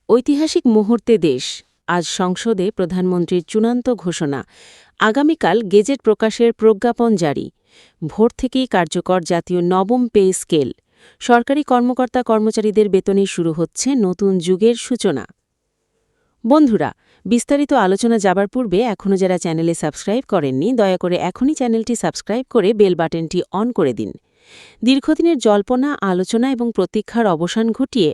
ঐতিহাসিক মুহূর্তে দেশ আজ সংসদে প্রধানমন্ত্রীর চূড়ান্ত ঘোষণা আগামীকাল গেজেট প্রকাশের প্রজ্ঞাপন জারি ভোর থেকেই কার্যকর জাতীয় নবম পে স্কেল সরকারি কর্মকর্তা কর্মচারীদের বেতনে শুরু হচ্ছে নতুন যুগের সূচনা। বন্ধুরা, বিস্তারিত আলোচনা যাবার পূর্বে এখনও যারা চ্যানেলে সাবস্ক্রাইব করেননি দয়া করে এখনই চ্যানেলটি সাবস্ক্রাইব করে বেল বাটনটি অন করে দিন। দীর্ঘদিনের জল্পনা, আলোচনা এবং প্রতীক্ষার অবসান ঘটিয়ে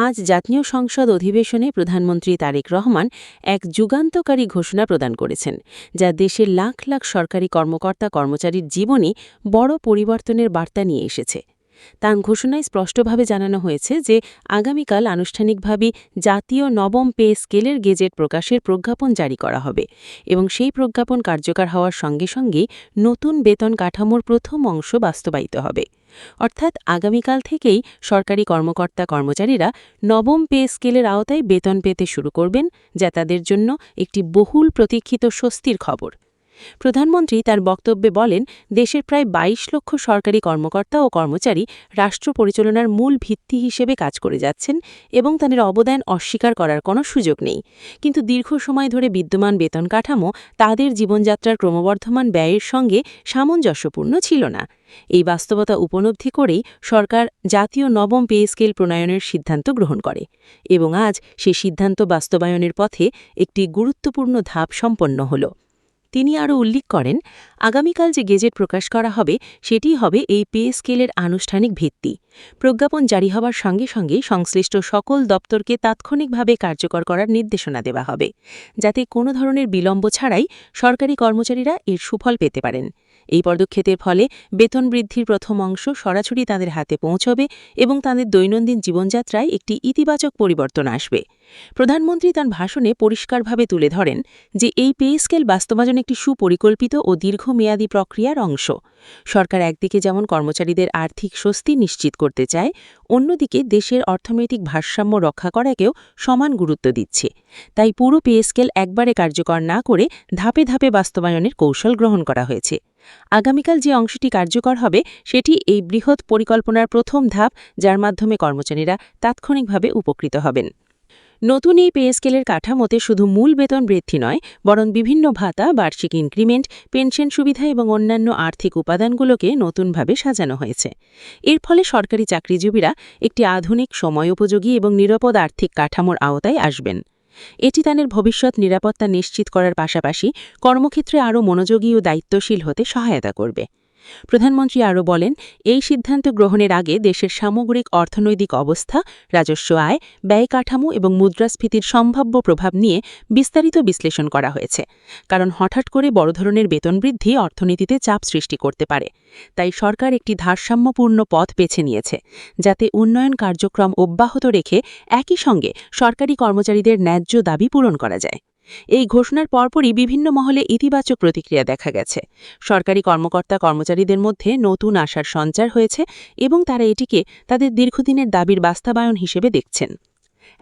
আজ জাতীয় সংসদ অধিবেশনে প্রধানমন্ত্রী তারেক রহমান এক যুগান্তকারী ঘোষণা প্রদান করেছেন, যা দেশের লাখ লাখ সরকারি কর্মকর্তা কর্মচারীর জীবনে বড় পরিবর্তনের বার্তা নিয়ে এসেছে। তার ঘোষণায় স্পষ্টভাবে জানানো হয়েছে যে আগামীকাল আনুষ্ঠানিকভাবে জাতীয় নবম পে স্কেলের গেজেট প্রকাশের প্রজ্ঞাপন জারি করা হবে এবং সেই প্রজ্ঞাপন কার্যকর হওয়ার সঙ্গে সঙ্গেই নতুন বেতন কাঠামোর প্রথম অংশ বাস্তবায়িত হবে। অর্থাৎ আগামীকাল থেকেই সরকারি কর্মকর্তা কর্মচারীরা নবম পে স্কেলের আওতায় বেতন পেতে শুরু করবেন, যা তাদের জন্য একটি বহুল প্রতীক্ষিত স্বস্তির খবর। প্রধানমন্ত্রী তার বক্তব্যে বলেন, দেশের প্রায় ২২ লক্ষ সরকারি কর্মকর্তা ও কর্মচারী রাষ্ট্র পরিচালনার মূল ভিত্তি হিসেবে কাজ করে যাচ্ছেন এবং তাদের অবদান অস্বীকার করার কোনো সুযোগ নেই। কিন্তু দীর্ঘ সময় ধরে বিদ্যমান বেতন কাঠামো তাদের জীবনযাত্রার ক্রমবর্ধমান ব্যয়ের সঙ্গে সামঞ্জস্যপূর্ণ ছিল না। এই বাস্তবতা উপলব্ধি করেই সরকার জাতীয় নবম পে স্কেল প্রণয়নের সিদ্ধান্ত গ্রহণ করে এবং আজ সে সিদ্ধান্ত বাস্তবায়নের পথে একটি গুরুত্বপূর্ণ ধাপ সম্পন্ন হল। তিনি আরও উল্লেখ করেন, আগামীকাল যে গেজেট প্রকাশ করা হবে সেটি হবে এই পে স্কেলের আনুষ্ঠানিক ভিত্তি। প্রজ্ঞাপন জারি হওয়ার সঙ্গে সঙ্গে সংশ্লিষ্ট সকল দপ্তরকে তাৎক্ষণিকভাবে কার্যকর করার নির্দেশনা দেওয়া হবে, যাতে কোনো ধরনের বিলম্ব ছাড়াই সরকারি কর্মচারীরা এর সুফল পেতে পারেন। এই পদক্ষেপের ফলে বেতন বৃদ্ধির প্রথম অংশ সরাসরি তাদের হাতে পৌঁছবে এবং তাদের দৈনন্দিন জীবনযাত্রায় একটি ইতিবাচক পরিবর্তন আসবে। প্রধানমন্ত্রী তাঁর ভাষণে পরিষ্কারভাবে তুলে ধরেন যে এই পে স্কেল বাস্তবায়ন একটি সুপরিকল্পিত ও দীর্ঘমেয়াদী প্রক্রিয়ার অংশ। সরকার একদিকে যেমন কর্মচারীদের আর্থিক স্বস্তি নিশ্চিত করতে চায়, অন্যদিকে দেশের অর্থনৈতিক ভারসাম্য রক্ষা করাকেও সমান গুরুত্ব দিচ্ছে। তাই পুরো পে স্কেল একবারে কার্যকর না করে ধাপে ধাপে বাস্তবায়নের কৌশল গ্রহণ করা হয়েছে। আগামীকাল যে অংশটি কার্যকর হবে সেটি এই বৃহৎ পরিকল্পনার প্রথম ধাপ, যার মাধ্যমে কর্মচারীরা তাৎক্ষণিকভাবে উপকৃত হবেন। নতুন এই পে স্কেলের কাঠামোতে শুধু মূল বেতন বৃদ্ধি নয়, বরং বিভিন্ন ভাতা, বার্ষিক ইনক্রিমেন্ট, পেনশন সুবিধা এবং অন্যান্য আর্থিক উপাদানগুলোকে নতুনভাবে সাজানো হয়েছে। এর ফলে সরকারি চাকরিজীবীরা একটি আধুনিক, সময়োপযোগী এবং নিরাপদ আর্থিক কাঠামোর আওতায় আসবেন। এটি তাদের ভবিষ্যৎ নিরাপত্তা নিশ্চিত করার পাশাপাশি কর্মক্ষেত্রে আরও মনোযোগী ও দায়িত্বশীল হতে সহায়তা করবে। প্রধানমন্ত্রী আরও বলেন, এই সিদ্ধান্ত গ্রহণের আগে দেশের সামগ্রিক অর্থনৈতিক অবস্থা, রাজস্ব আয়, ব্যয় কাঠামো এবং মুদ্রাস্ফীতির সম্ভাব্য প্রভাব নিয়ে বিস্তারিত বিশ্লেষণ করা হয়েছে। কারণ হঠাৎ করে বড় ধরনের বেতন বৃদ্ধি অর্থনীতিতে চাপ সৃষ্টি করতে পারে। তাই সরকার একটি ভারসাম্যপূর্ণ পথ বেছে নিয়েছে, যাতে উন্নয়ন কার্যক্রম অব্যাহত রেখে একই সঙ্গে সরকারি কর্মচারীদের ন্যায্য দাবি পূরণ করা যায়। এই ঘোষণার পরপরই বিভিন্ন মহলে ইতিবাচক প্রতিক্রিয়া দেখা গেছে। সরকারি কর্মকর্তা কর্মচারীদের মধ্যে নতুন আশার সঞ্চার হয়েছে এবং তারা এটিকে তাদের দীর্ঘদিনের দাবির বাস্তবায়ন হিসেবে দেখছেন।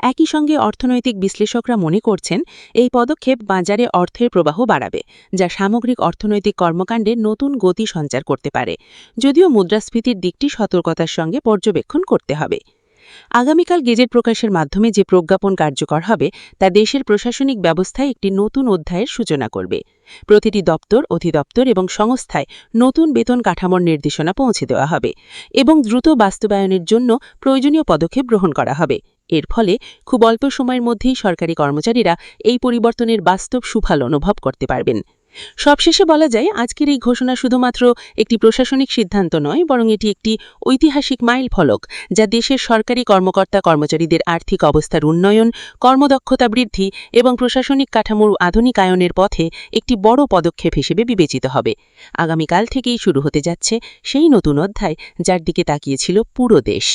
একই সঙ্গে অর্থনৈতিক বিশ্লেষকরা মনে করছেন, এই পদক্ষেপ বাজারে অর্থের প্রবাহ বাড়াবে, যা সামগ্রিক অর্থনৈতিক কর্মকাণ্ডে নতুন গতি সঞ্চার করতে পারে, যদিও মুদ্রাস্ফীতির দিকটি সতর্কতার সঙ্গে পর্যবেক্ষণ করতে হবে। আগামীকাল গেজেট প্রকাশের মাধ্যমে যে প্রজ্ঞাপন কার্যকর হবে তা দেশের প্রশাসনিক ব্যবস্থায় একটি নতুন অধ্যায়ের সূচনা করবে। প্রতিটি দপ্তর, অধিদপ্তর এবং সংস্থায় নতুন বেতন কাঠামোর নির্দেশনা পৌঁছে দেওয়া হবে এবং দ্রুত বাস্তবায়নের জন্য প্রয়োজনীয় পদক্ষেপ গ্রহণ করা হবে। এর ফলে খুব অল্প সময়ের মধ্যেই সরকারি কর্মচারীরা এই পরিবর্তনের বাস্তব সুফল অনুভব করতে পারবেন। সবশেষে বলা যায়, আজকের এই ঘোষণা শুধুমাত্র একটি প্রশাসনিক সিদ্ধান্ত নয়, বরং এটি একটি ঐতিহাসিক মাইল ফলক, যা দেশের সরকারি কর্মকর্তা কর্মচারীদের আর্থিক অবস্থার উন্নয়ন, কর্মদক্ষতা বৃদ্ধি এবং প্রশাসনিক কাঠামোর আধুনিকায়নের পথে একটি বড় পদক্ষেপ হিসেবে বিবেচিত হবে। আগামীকাল থেকেই শুরু হতে যাচ্ছে সেই নতুন অধ্যায়, যার দিকে তাকিয়েছিল পুরো দেশ।